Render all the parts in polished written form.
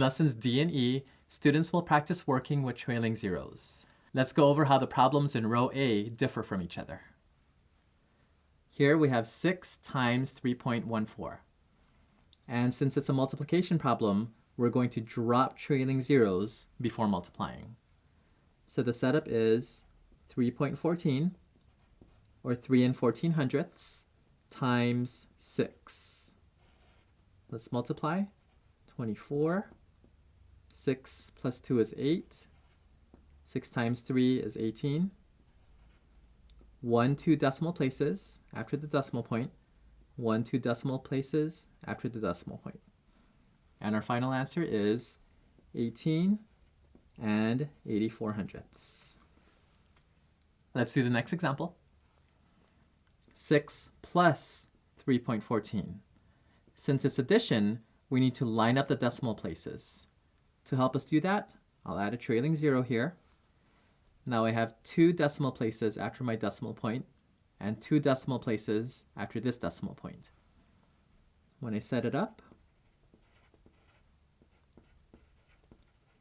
lessons D and E, students will practice working with trailing zeros. Let's go over how the problems in row A differ from each other. Here we have 6 times 3.14. And since it's a multiplication problem, we're going to drop trailing zeros before multiplying. So the setup is 3.14, or 3 and 14 hundredths, times 6. Let's multiply. 24. 6 plus 2 is 8. 6 times 3 is 18. 1, 2 decimal places after the decimal point. 1, 2 decimal places after the decimal point. And our final answer is 18 and 84 hundredths. Let's do the next example. 6 plus 3.14. Since it's addition, we need to line up the decimal places. To help us do that, I'll add a trailing zero here. Now I have 2 decimal places after my decimal point and 2 decimal places after this decimal point. When I set it up,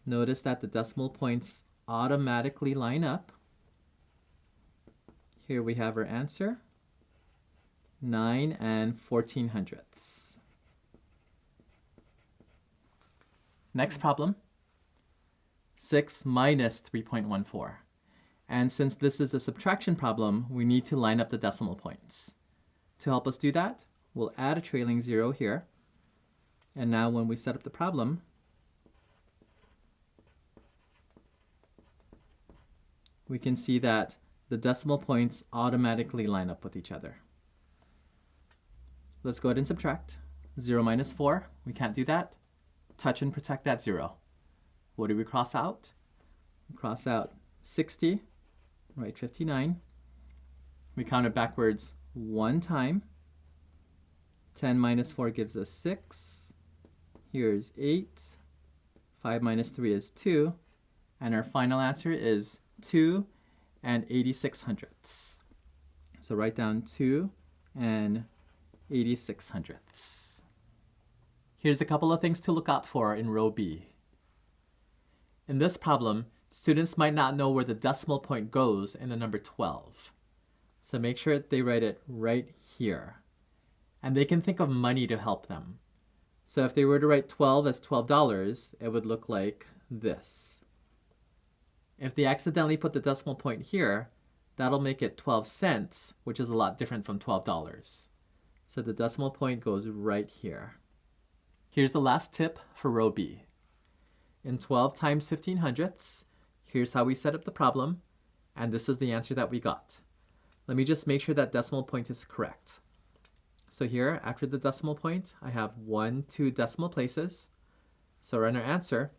notice that the decimal points automatically line up. Here we have our answer, 9 and 14 hundredths. Next problem, 6 minus 3.14. And since this is a subtraction problem, we need to line up the decimal points. To help us do that, we'll add a trailing zero here. And now when we set up the problem, we can see that the decimal points automatically line up with each other. Let's go ahead and subtract. 0 minus 4, we can't do that. Touch and protect that 0. What do we cross out? We cross out 60, write 59. We count it backwards 1 time. 10 minus 4 gives us 6. Here's 8. 5 minus 3 is 2. And our final answer is 2 and 86 hundredths. So write down 2 and 86 hundredths. Here's a couple of things to look out for in row B. In this problem, students might not know where the decimal point goes in the number 12. So make sure they write it right here. And they can think of money to help them. So if they were to write 12 as $12, it would look like this. If they accidentally put the decimal point here, that'll make it 12 cents, which is a lot different from $12. So the decimal point goes right here. Here's the last tip for row B. In 12 times 15 hundredths, here's how we set up the problem, and this is the answer that we got. Let me just make sure that decimal point is correct. So here, after the decimal point, I have 1, 2 decimal places. So in our answer,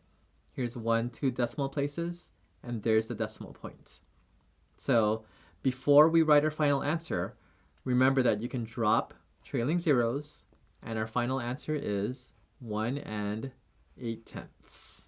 here's 1, 2 decimal places, and there's the decimal point. So before we write our final answer, remember that you can drop trailing zeros, and our final answer is 1 and 8 tenths.